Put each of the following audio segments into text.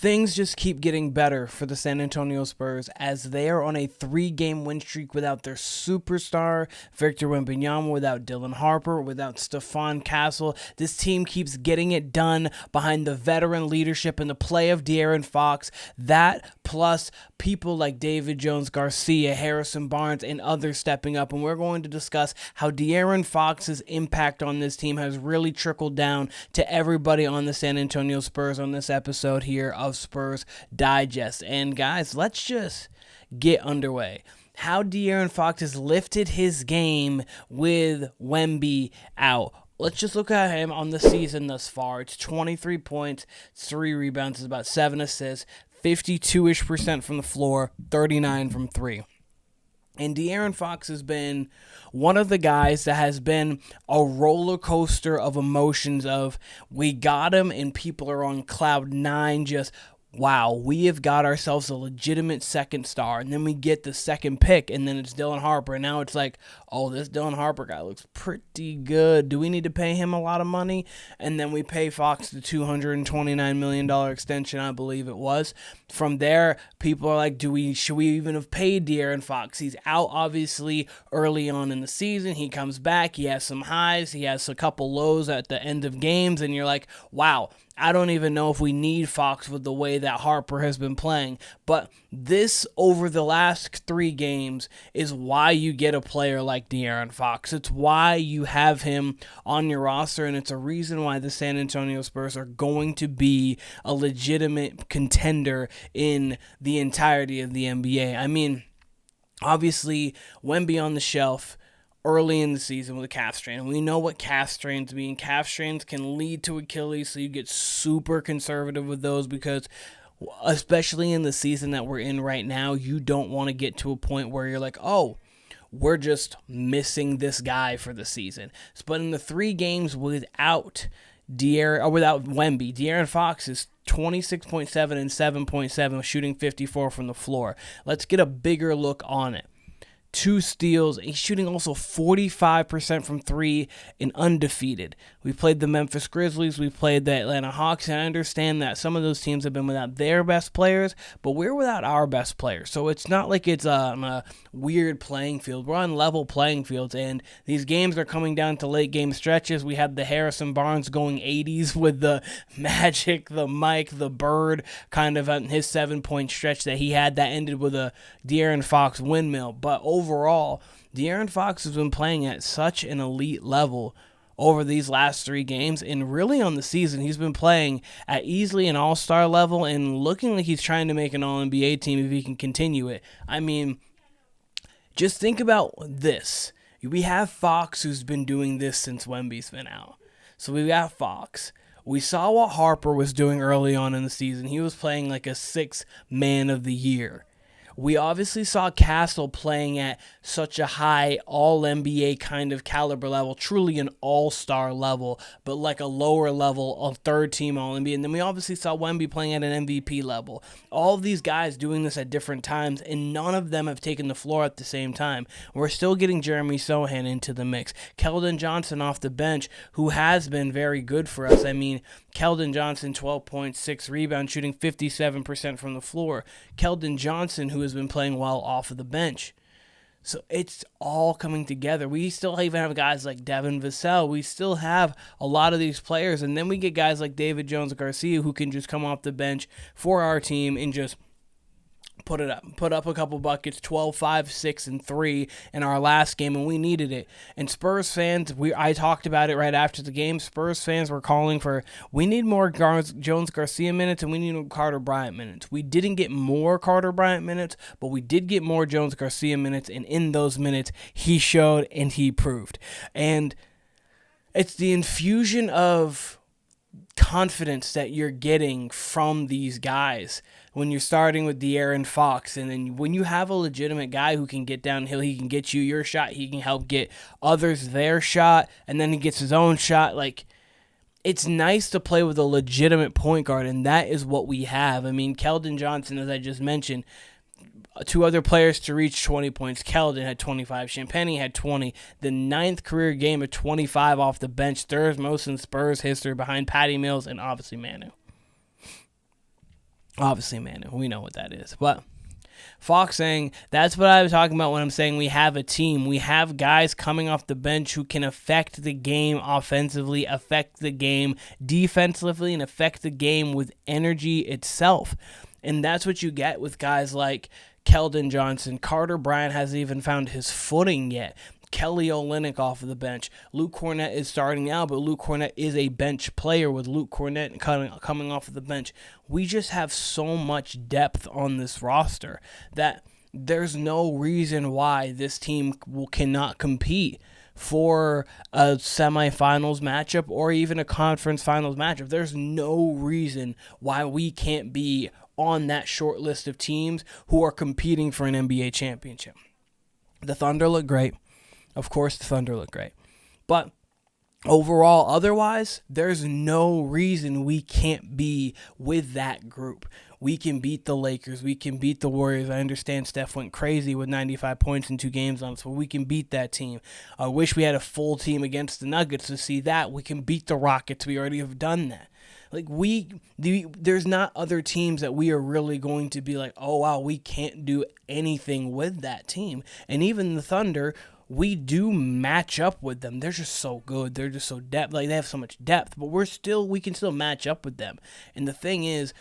things just keep getting better for the San Antonio Spurs as they are on a 3-game win streak without their superstar, Victor Wembanyama, without Dylan Harper, without Stephon Castle. This team keeps getting it done behind the veteran leadership and the play of De'Aaron Fox. That plus people like David Jones, Garcia, Harrison Barnes, and others stepping up. And we're going to discuss how De'Aaron Fox's impact on this team has really trickled down to everybody on the San Antonio Spurs on this episode here of Spurs Digest. And guys, let's just get underway. How De'Aaron Fox has lifted his game with Wemby out. Let's just look at him on the season thus far. It's 23 points, 3 rebounds, it's about 7 assists, 52-ish% from the floor, 39 from 3. And De'Aaron Fox has been one of the guys that has been a roller coaster of emotions of we got him and people are on cloud 9 just wow, we have got ourselves a legitimate second star. And then we get the second pick, and then it's Dylan Harper. And now it's like, oh, this Dylan Harper guy looks pretty good. Do we need to pay him a lot of money? And then we pay Fox the $229 million extension, I believe it was. From there, people are like, should we even have paid De'Aaron Fox? He's out, obviously, early on in the season. He comes back. He has some highs. He has a couple lows at the end of games. And you're like, wow, I don't even know if we need Fox with the way that Harper has been playing. But this, over the last 3 games, is why you get a player like De'Aaron Fox. It's why you have him on your roster, and it's a reason why the San Antonio Spurs are going to be a legitimate contender in the entirety of the NBA. I mean, obviously, Wemby on the shelf early in the season with a calf strain. And we know what calf strains mean. Calf strains can lead to Achilles, so you get super conservative with those because especially in the season that we're in right now, you don't want to get to a point where you're like, oh, we're just missing this guy for the season. But in the 3 games without Wemby, De'Aaron Fox is 26.7 and 7.7, shooting 54 from the floor. Let's get a bigger look on it. 2 steals. He's shooting also 45% from 3 and undefeated. We played the Memphis Grizzlies. We played the Atlanta Hawks. And I understand that some of those teams have been without their best players, but we're without our best players. So it's not like it's on a weird playing field. We're on level playing fields, and these games are coming down to late game stretches. We had the Harrison Barnes going 80s with the Magic, the Mike, the Bird kind of on his 7-point stretch that he had that ended with a De'Aaron Fox windmill. But overall, De'Aaron Fox has been playing at such an elite level over these last 3 games, and really on the season, he's been playing at easily an all-star level and looking like he's trying to make an all-NBA team if he can continue it. I mean, just think about this. We have Fox who's been doing this since Wemby's been out. So we got Fox. We saw what Harper was doing early on in the season. He was playing like a 6th man of the year. We obviously saw Castle playing at such a high all-NBA kind of caliber level, truly an all-star level, but like a lower level, a 3rd-team all-NBA. And then we obviously saw Wemby playing at an MVP level. All of these guys doing this at different times, and none of them have taken the floor at the same time. We're still getting Jeremy Sochan into the mix. Keldon Johnson off the bench, who has been very good for us. I mean, Keldon Johnson, 12.6 rebounds, shooting 57% from the floor. Keldon Johnson, who has been playing well off of the bench. So it's all coming together. We still even have guys like Devin Vassell. We still have a lot of these players. And then we get guys like David Jones, Garcia, who can just come off the bench for our team and just put up a couple buckets, 12, 5, 6, and 3 in our last game, and we needed it. And Spurs fans, I talked about it right after the game. Spurs fans were calling for, we need more Jones Garcia minutes, and we need more Carter Bryant minutes. We didn't get more Carter Bryant minutes, but we did get more Jones Garcia minutes, and in those minutes, he showed and he proved. And it's the infusion of confidence that you're getting from these guys when you're starting with De'Aaron Fox, and then when you have a legitimate guy who can get downhill, he can get you your shot, he can help get others their shot, and then he gets his own shot. Like, it's nice to play with a legitimate point guard, and that is what we have. I mean, Keldon Johnson, as I just mentioned, 2 other players to reach 20 points. Keldon had 25. Champagnie had 20. The 9th career game of 25 off the bench. 3rd most in Spurs history behind Patty Mills and obviously Manu. Obviously, man, we know what that is. But Fox saying, that's what I was talking about when I'm saying we have a team. We have guys coming off the bench who can affect the game offensively, affect the game defensively, and affect the game with energy itself. And that's what you get with guys like Keldon Johnson. Carter Bryant hasn't even found his footing yet. Kelly Olynyk off of the bench. Luke Cornett is starting now, but Luke Cornett is a bench player with Luke Cornett coming off of the bench. We just have so much depth on this roster that there's no reason why this team cannot compete for a semifinals matchup or even a conference finals matchup. There's no reason why we can't be on that short list of teams who are competing for an NBA championship. The Thunder look great. Of course, the Thunder look great. But overall, otherwise, there's no reason we can't be with that group. We can beat the Lakers. We can beat the Warriors. I understand Steph went crazy with 95 points in 2 games on us, but we can beat that team. I wish we had a full team against the Nuggets to see that. We can beat the Rockets. We already have done that. Like, there's not other teams that we are really going to be like, oh, wow, we can't do anything with that team. And even the Thunder, we do match up with them. They're just so good. They're just so depth. Like, they have so much depth, but we can still match up with them. And the thing is,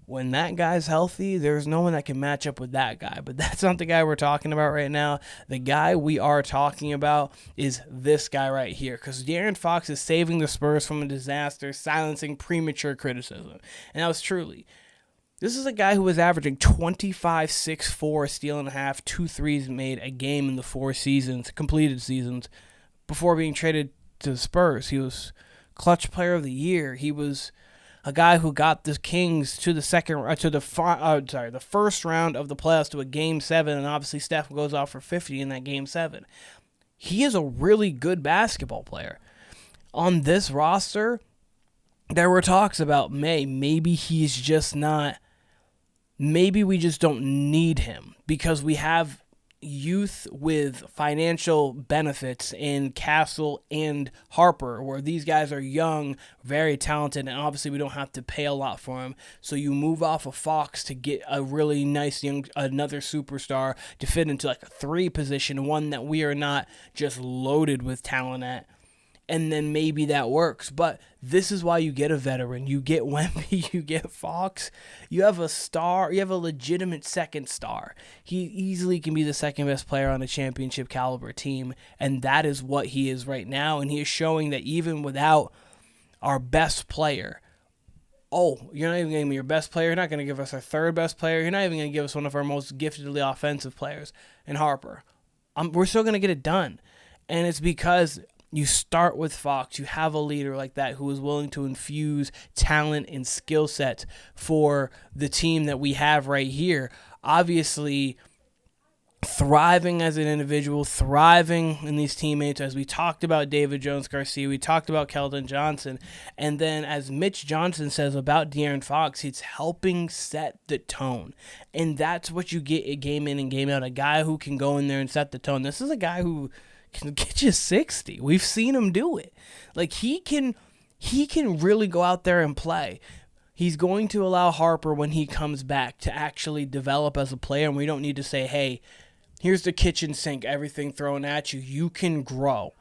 when that guy's healthy, there's no one that can match up with that guy. But that's not the guy we're talking about right now. The guy we are talking about is this guy right here. Because De'Aaron Fox is saving the Spurs from a disaster, silencing premature criticism. And that was truly. This is a guy who was averaging 25, 6, 4, steal and a half, 2 threes made a game in the 4 completed seasons, before being traded to the Spurs. He was clutch player of the year. He was a guy who got the Kings to the first round of the playoffs, to a Game 7, and obviously Steph goes off for 50 in that Game 7. He is a really good basketball player. On this roster, there were talks about maybe he's just not. Maybe we just don't need him because we have youth with financial benefits in Castle and Harper, where these guys are young, very talented, and obviously we don't have to pay a lot for them. So you move off of Fox to get a really nice another superstar to fit into like a 3 position, one that we are not just loaded with talent at. And then maybe that works. But this is why you get a veteran. You get Wemby, you get Fox. You have a star. You have a legitimate second star. He easily can be the second best player on a championship caliber team. And that is what he is right now. And he is showing that even without our best player, you're not even going to give me your best player. You're not going to give us our 3rd best player. You're not even going to give us one of our most giftedly offensive players in Harper. We're still going to get it done. And it's because you start with Fox. You have a leader like that who is willing to infuse talent and skill sets for the team that we have right here. Obviously, thriving as an individual, thriving in these teammates, as we talked about David Jones-Garcia, we talked about Keldon Johnson, and then as Mitch Johnson says about De'Aaron Fox, he's helping set the tone. And that's what you get a game in and game out, a guy who can go in there and set the tone. This is a guy who can get you 60. We've seen him do it. Like, he can really go out there and play. He's going to allow Harper, when he comes back, to actually develop as a player, and we don't need to say, hey, here's the kitchen sink, everything thrown at you. You can grow.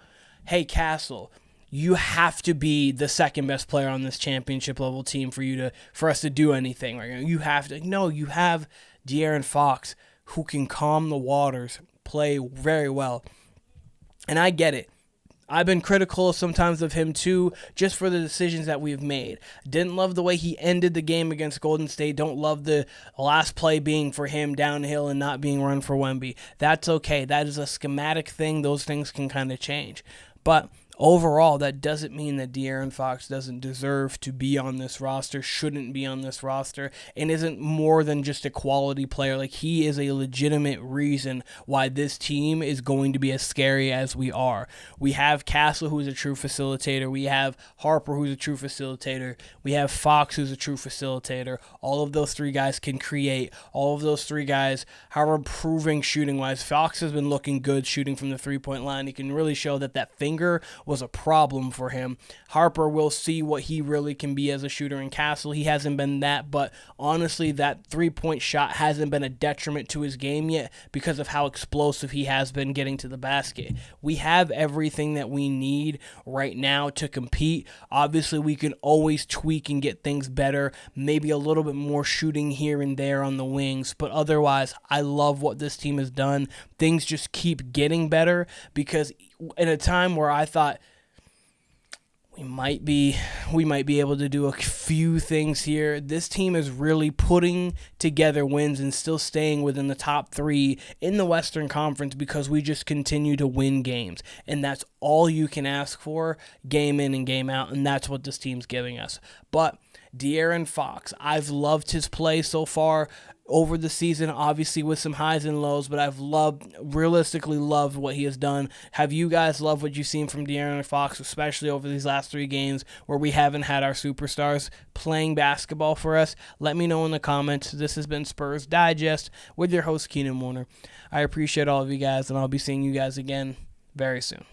Hey, Castle, you have to be the second best player on this championship level team for us to do anything. Right? You have to. No, you have De'Aaron Fox, who can calm the waters, play very well. And I get it. I've been critical sometimes of him too, just for the decisions that we've made. Didn't love the way he ended the game against Golden State. Don't love the last play being for him downhill and not being run for Wemby. That's okay. That is a schematic thing. Those things can kind of change. But overall, that doesn't mean that De'Aaron Fox doesn't deserve to be on this roster, shouldn't be on this roster, and isn't more than just a quality player. Like, he is a legitimate reason why this team is going to be as scary as we are. We have Castle, who's a true facilitator. We have Harper, who's a true facilitator. We have Fox, who's a true facilitator. All of those 3 guys can create. All of those 3 guys are improving shooting-wise. Fox has been looking good shooting from the 3-point line. He can really show that finger was a problem for him. Harper will see what he really can be as a shooter, in Castle, he hasn't been that, but honestly, that three-point shot hasn't been a detriment to his game yet because of how explosive he has been getting to the basket. We have everything that we need right now to compete. Obviously, we can always tweak and get things better, maybe a little bit more shooting here and there on the wings, but otherwise, I love what this team has done. Things just keep getting better, because in a time where I thought we might be able to do a few things here, this team is really putting together wins and still staying within the top 3 in the Western Conference because we just continue to win games. And that's all you can ask for, game in and game out, and that's what this team's giving us. But De'Aaron Fox, I've loved his play so far over the season, obviously with some highs and lows, but I've realistically loved what he has done. Have you guys loved what you've seen from De'Aaron Fox, especially over these last 3 games where we haven't had our superstars playing basketball for us? Let me know in the comments. This has been Spurs Digest with your host, Keenan Warner. I appreciate all of you guys, and I'll be seeing you guys again very soon.